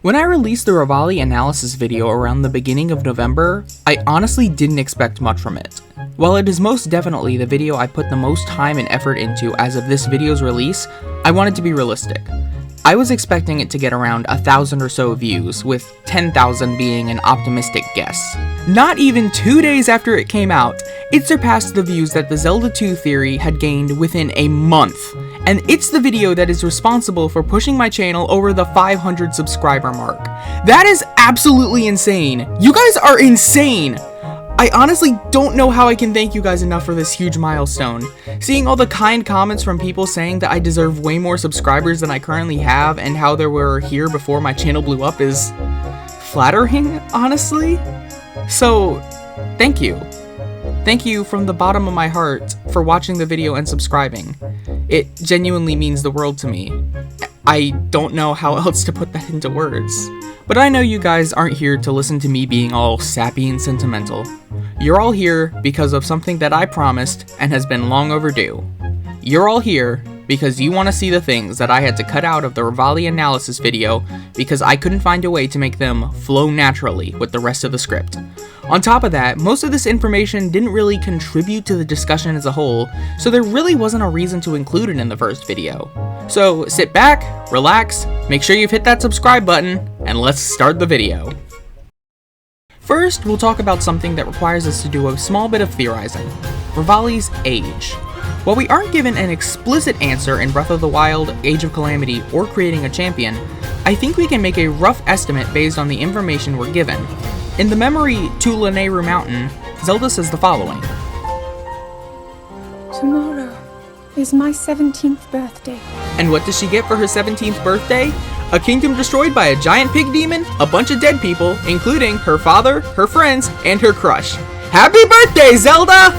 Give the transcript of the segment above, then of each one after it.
When I released the Revali Analysis video around the beginning of November, I honestly didn't expect much from it. While it is most definitely the video I put the most time and effort into as of this video's release, I wanted to be realistic. I was expecting it to get around 1,000 or so views, with 10,000 being an optimistic guess. Not even 2 days after it came out, it surpassed the views that the Zelda 2 theory had gained within a month, and it's the video that is responsible for pushing my channel over the 500 subscriber mark. That is absolutely insane! You guys are insane! I honestly don't know how I can thank you guys enough for this huge milestone. Seeing all the kind comments from people saying that I deserve way more subscribers than I currently have and how there were here before my channel blew up is flattering, honestly. So, thank you. Thank you from the bottom of my heart for watching the video and subscribing. It genuinely means the world to me. I don't know how else to put that into words. But I know you guys aren't here to listen to me being all sappy and sentimental. You're all here because of something that I promised and has been long overdue. You're all here because you want to see the things that I had to cut out of the Revali Analysis video because I couldn't find a way to make them flow naturally with the rest of the script. On top of that, most of this information didn't really contribute to the discussion as a whole, so there really wasn't a reason to include it in the first video. So sit back, relax, make sure you've hit that subscribe button, and let's start the video. First, we'll talk about something that requires us to do a small bit of theorizing: Revali's age. While we aren't given an explicit answer in Breath of the Wild, Age of Calamity, or Creating a Champion, I think we can make a rough estimate based on the information we're given. In the memory to Lanayru Mountain, Zelda says the following. Tomorrow is my 17th birthday. And what does she get for her 17th birthday? A kingdom destroyed by a giant pig demon, a bunch of dead people, including her father, her friends, and her crush. Happy birthday, Zelda!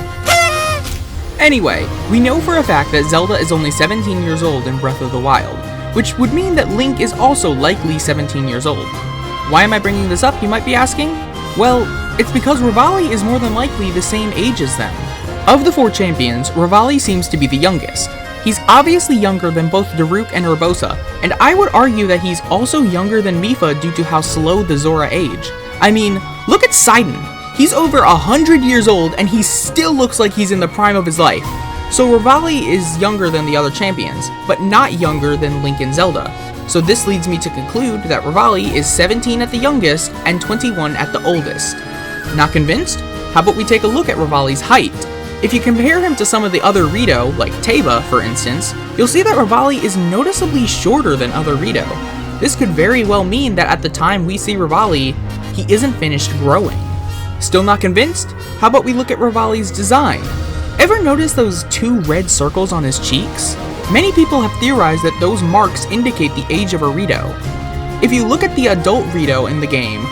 Anyway, we know for a fact that Zelda is only 17 years old in Breath of the Wild, which would mean that Link is also likely 17 years old. Why am I bringing this up, you might be asking? Well, it's because Revali is more than likely the same age as them. Of the 4 champions, Revali seems to be the youngest. He's obviously younger than both Daruk and Urbosa, and I would argue that he's also younger than Mipha due to how slow the Zora age. I mean, look at Sidon. He's over 100 years old and he still looks like he's in the prime of his life. So Revali is younger than the other champions, but not younger than Link and Zelda. So this leads me to conclude that Revali is 17 at the youngest and 21 at the oldest. Not convinced? How about we take a look at Revali's height? If you compare him to some of the other Rito, like Teba for instance, you'll see that Revali is noticeably shorter than other Rito. This could very well mean that at the time we see Revali, he isn't finished growing. Still not convinced? How about we look at Revali's design? Ever notice those 2 red circles on his cheeks? Many people have theorized that those marks indicate the age of a Rito. If you look at the adult Rito in the game,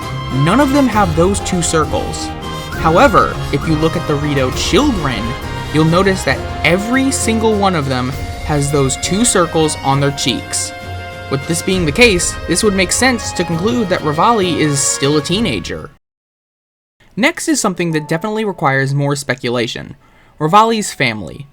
none of them have those 2 circles. However, if you look at the Rito children, you'll notice that every single one of them has those 2 circles on their cheeks. With this being the case, this would make sense to conclude that Revali is still a teenager. Next is something that definitely requires more speculation: Revali's family.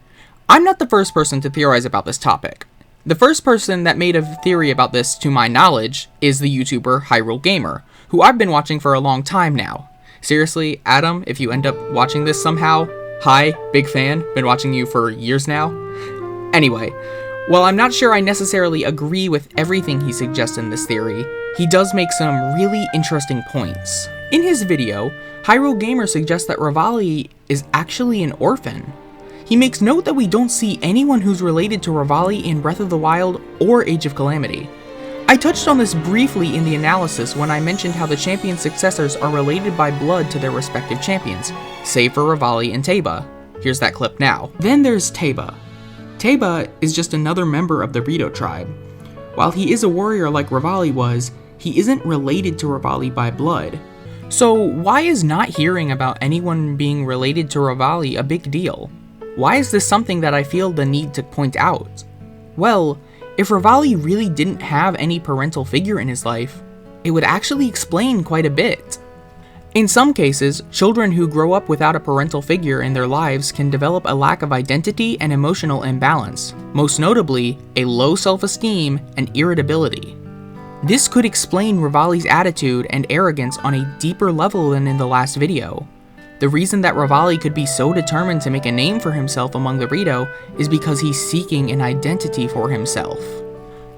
I'm not the first person to theorize about this topic. The first person that made a theory about this, to my knowledge, is the YouTuber Hyrule Gamer, who I've been watching for a long time now. Seriously, Adam, if you end up watching this somehow, hi, big fan, been watching you for years now. Anyway, while I'm not sure I necessarily agree with everything he suggests in this theory, he does make some really interesting points. In his video, Hyrule Gamer suggests that Revali is actually an orphan. He makes note that we don't see anyone who's related to Revali in Breath of the Wild or Age of Calamity. I touched on this briefly in the analysis when I mentioned how the champion's successors are related by blood to their respective champions, save for Revali and Teba. Here's that clip now. Then there's Teba. Teba is just another member of the Rito tribe. While he is a warrior like Revali was, he isn't related to Revali by blood. So why is not hearing about anyone being related to Revali a big deal? Why is this something that I feel the need to point out? Well, if Revali really didn't have any parental figure in his life, it would actually explain quite a bit. In some cases, children who grow up without a parental figure in their lives can develop a lack of identity and emotional imbalance, most notably a low self-esteem and irritability. This could explain Revali's attitude and arrogance on a deeper level than in the last video. The reason that Revali could be so determined to make a name for himself among the Rito is because he's seeking an identity for himself.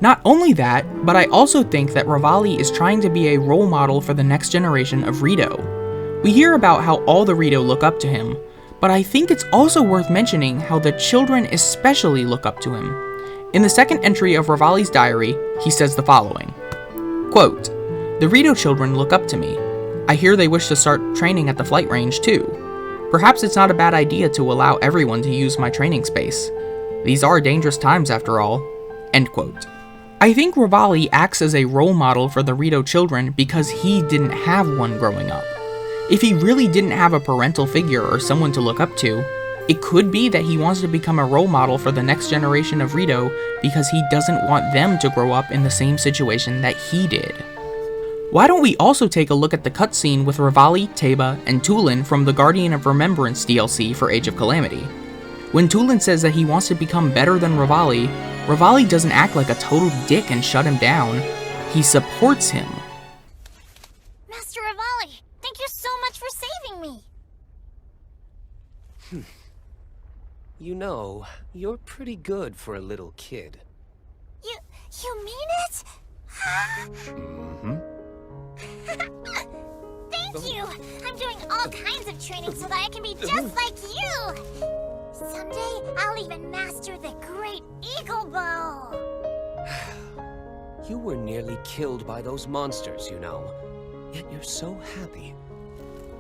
Not only that, but I also think that Revali is trying to be a role model for the next generation of Rito. We hear about how all the Rito look up to him, but I think it's also worth mentioning how the children especially look up to him. In the second entry of Revali's diary, he says the following, quote, "The Rito children look up to me. I hear they wish to start training at the flight range too. Perhaps it's not a bad idea to allow everyone to use my training space. These are dangerous times after all." End quote. I think Revali acts as a role model for the Rito children because he didn't have one growing up. If he really didn't have a parental figure or someone to look up to, it could be that he wants to become a role model for the next generation of Rito because he doesn't want them to grow up in the same situation that he did. Why don't we also take a look at the cutscene with Revali, Teba, and Tulin from the Guardian of Remembrance DLC for Age of Calamity. When Tulin says that he wants to become better than Revali, Revali doesn't act like a total dick and shut him down. He supports him. Master Revali, thank you so much for saving me. You know, you're pretty good for a little kid. You mean it? Mm-hmm. Thank you! I'm doing all kinds of training so that I can be just like you! Someday, I'll even master the Great Eagle Bow! You were nearly killed by those monsters, you know. Yet you're so happy.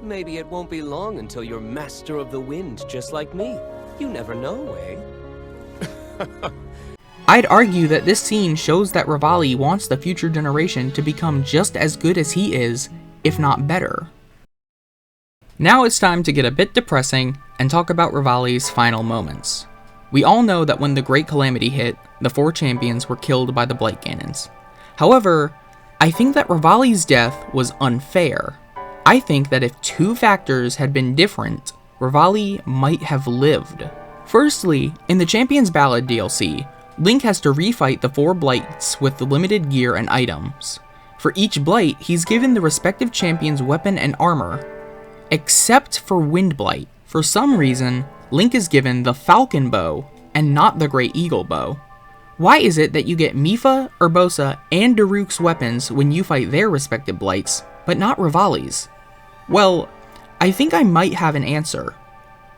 Maybe it won't be long until you're Master of the Wind, just like me. You never know, eh? I'd argue that this scene shows that Revali wants the future generation to become just as good as he is, if not better. Now it's time to get a bit depressing and talk about Revali's final moments. We all know that when the Great Calamity hit, the 4 champions were killed by the Blight Cannons. However, I think that Revali's death was unfair. I think that if 2 factors had been different, Revali might have lived. Firstly, in the Champions Ballad DLC, Link has to refight the 4 Blights with limited gear and items. For each Blight, he's given the respective champion's weapon and armor. Except for Windblight. For some reason, Link is given the Falcon Bow and not the Great Eagle Bow. Why is it that you get Mipha, Urbosa, and Daruk's weapons when you fight their respective Blights, but not Revali's? Well, I think I might have an answer.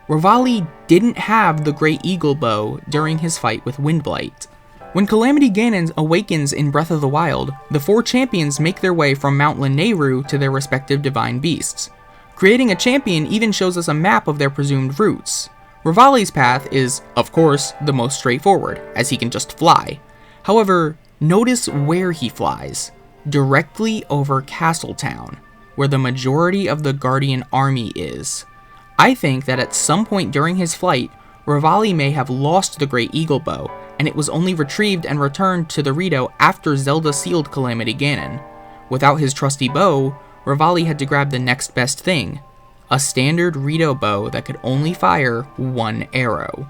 Revali didn't have the Great Eagle Bow during his fight with Windblight. When Calamity Ganon awakens in Breath of the Wild, the 4 champions make their way from Mount Lanayru to their respective divine beasts. Creating a champion even shows us a map of their presumed routes. Revali's path is, of course, the most straightforward, as he can just fly. However, notice where he flies. Directly over Castletown, where the majority of the Guardian army is. I think that at some point during his flight, Revali may have lost the Great Eagle Bow, and it was only retrieved and returned to the Rito after Zelda sealed Calamity Ganon. Without his trusty bow, Revali had to grab the next best thing, a standard Rito bow that could only fire 1 arrow.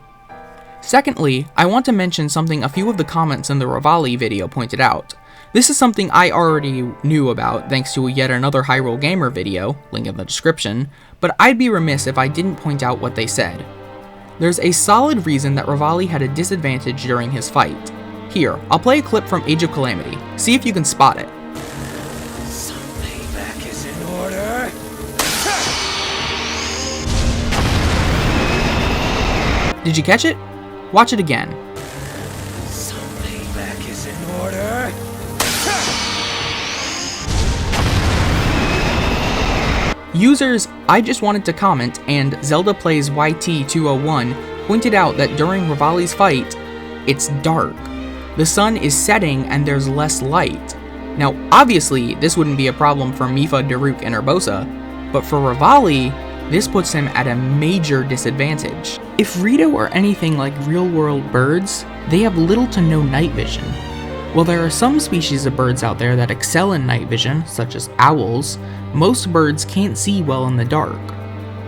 Secondly, I want to mention something a few of the comments in the Revali video pointed out. This is something I already knew about thanks to yet another Hyrule Gamer video, link in the description, but I'd be remiss if I didn't point out what they said. There's a solid reason that Revali had a disadvantage during his fight. Here, I'll play a clip from Age of Calamity, see if you can spot it. Some payback is in order. Did you catch it? Watch it again. Some payback is in order. Users, I just wanted to comment, and Zelda Plays YT201 pointed out that during Revali's fight, it's dark. The sun is setting and there's less light. Now, obviously, this wouldn't be a problem for Mipha, Daruk, and Urbosa, but for Revali, this puts him at a major disadvantage. If Rito are anything like real-world birds, they have little to no night vision. While there are some species of birds out there that excel in night vision, such as owls, most birds can't see well in the dark.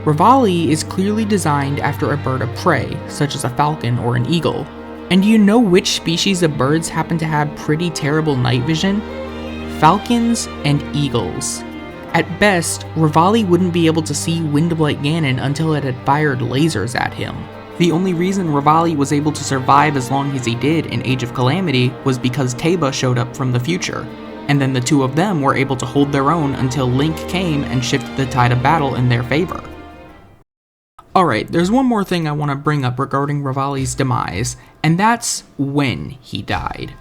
Revali is clearly designed after a bird of prey, such as a falcon or an eagle. And do you know which species of birds happen to have pretty terrible night vision? falcons, and eagles. At best, Revali wouldn't be able to see Windblight Ganon until it had fired lasers at him. The only reason Revali was able to survive as long as he did in Age of Calamity was because Teba showed up from the future, and then the two of them were able to hold their own until Link came and shifted the tide of battle in their favor. Alright, there's one more thing I want to bring up regarding Revali's demise, and that's when he died.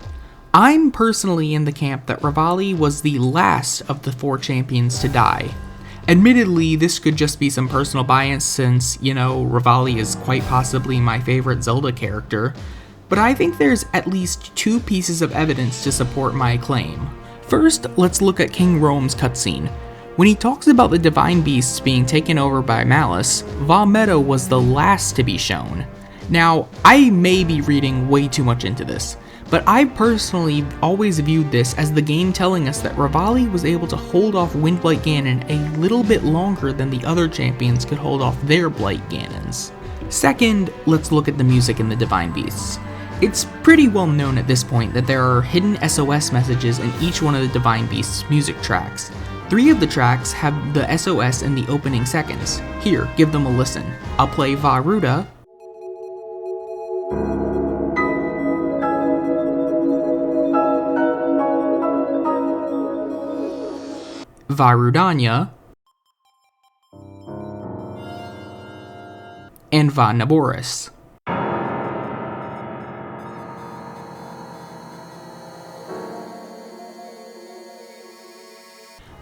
I'm personally in the camp that Revali was the last of the 4 champions to die. Admittedly, this could just be some personal bias since, Revali is quite possibly my favorite Zelda character, but I think there's at least 2 pieces of evidence to support my claim. First, let's look at King Roam's cutscene. When he talks about the divine beasts being taken over by Malice, Vah Medoh was the last to be shown. Now, I may be reading way too much into this, but I personally always viewed this as the game telling us that Revali was able to hold off Windblight Ganon a little bit longer than the other champions could hold off their Blight Ganons. Second, let's look at the music in the Divine Beasts. It's pretty well known at this point that there are hidden SOS messages in each one of the Divine Beasts' music tracks. 3 of the tracks have the SOS in the opening seconds. Here, give them a listen. I'll play Vah Ruda, Vah Rudanya, and Vah Naboris.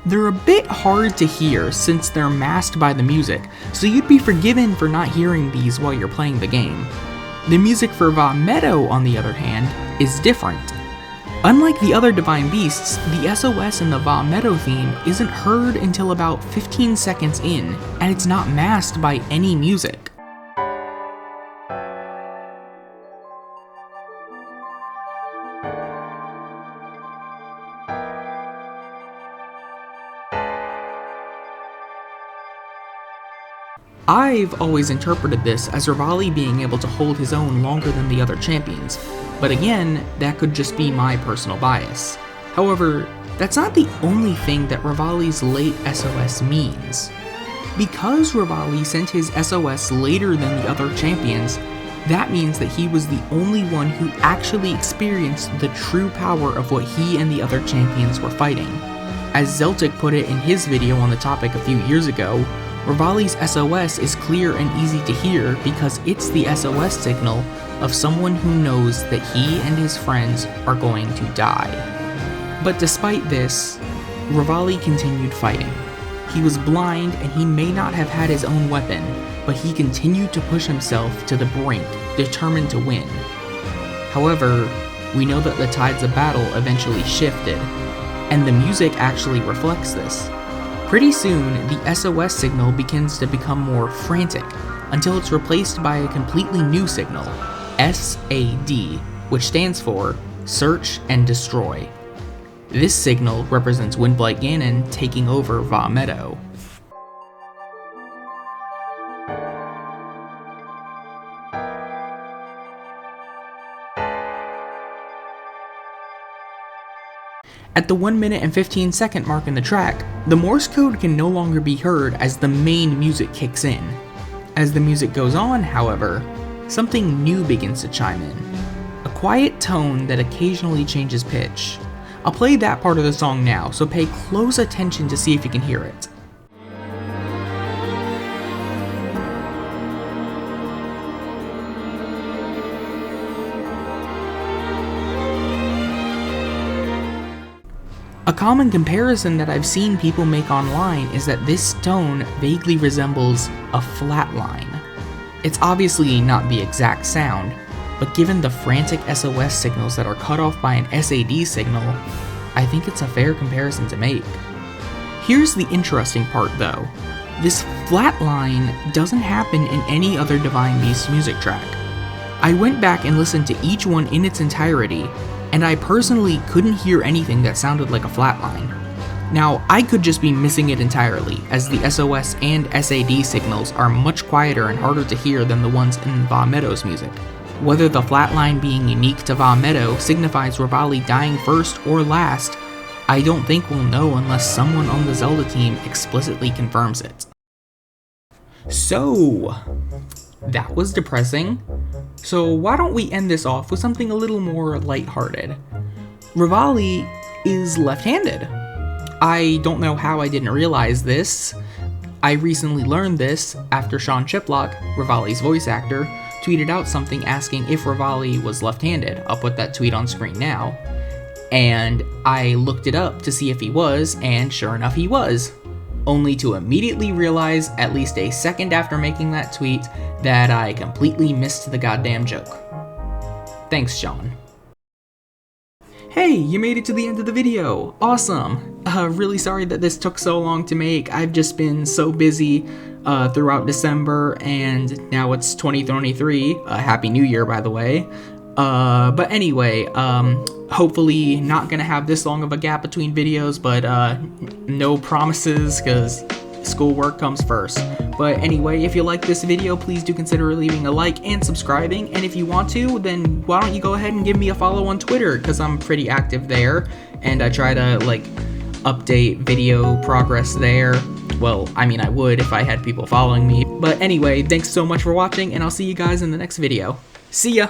They're a bit hard to hear since they're masked by the music, so you'd be forgiven for not hearing these while you're playing the game. The music for Vah Medoh, on the other hand, is different. Unlike the other Divine Beasts, the SOS in the Vah Medoh theme isn't heard until about 15 seconds in, and it's not masked by any music. I've always interpreted this as Revali being able to hold his own longer than the other champions, but again, that could just be my personal bias. However, that's not the only thing that Revali's late SOS means. Because Revali sent his SOS later than the other champions, that means that he was the only one who actually experienced the true power of what he and the other champions were fighting. As Zeltic put it in his video on the topic a few years ago, Revali's SOS is clear and easy to hear because it's the SOS signal of someone who knows that he and his friends are going to die. But despite this, Revali continued fighting. He was blind and he may not have had his own weapon, but he continued to push himself to the brink, determined to win. However, we know that the tides of battle eventually shifted, and the music actually reflects this. Pretty soon, the SOS signal begins to become more frantic, until it's replaced by a completely new signal, SAD, which stands for Search and Destroy. This signal represents Windblight Ganon taking over Vah Medoh. At the 1 minute and 15 second mark in the track, the Morse code can no longer be heard as the main music kicks in. As the music goes on, however, something new begins to chime in. A quiet tone that occasionally changes pitch. I'll play that part of the song now, so pay close attention to see if you can hear it. A common comparison that I've seen people make online is that this tone vaguely resembles a flat line. It's obviously not the exact sound, but given the frantic SOS signals that are cut off by an SAD signal, I think it's a fair comparison to make. Here's the interesting part though. This flat line doesn't happen in any other Divine Beast music track. I went back and listened to each one in its entirety, and I personally couldn't hear anything that sounded like a flatline. Now, I could just be missing it entirely, as the SOS and SAD signals are much quieter and harder to hear than the ones in Vah Medoh's music. Whether the flatline being unique to Vah Medoh signifies Revali dying first or last, I don't think we'll know unless someone on the Zelda team explicitly confirms it. So, that was depressing. So why don't we end this off with something a little more lighthearted. Revali is left-handed. I don't know how I didn't realize this. I recently learned this after Sean Chiplock, Revali's voice actor, tweeted out something asking if Revali was left-handed. I'll put that tweet on screen now. And I looked it up to see if he was, and sure enough he was. Only to immediately realize, at least a second after making that tweet, that I completely missed the goddamn joke. Thanks, Sean. Hey, you made it to the end of the video! Awesome! Really sorry that this took so long to make. I've just been so busy throughout December, and now it's 2023. Happy New Year, by the way. But anyway, hopefully not gonna have this long of a gap between videos, but no promises, because schoolwork comes first. But anyway, if you like this video, please do consider leaving a like and subscribing, and if you want to, then why don't you go ahead and give me a follow on Twitter, because I'm pretty active there, and I try to, like, update video progress there. Well, I mean, I would if I had people following me. But anyway, thanks so much for watching, and I'll see you guys in the next video. See ya!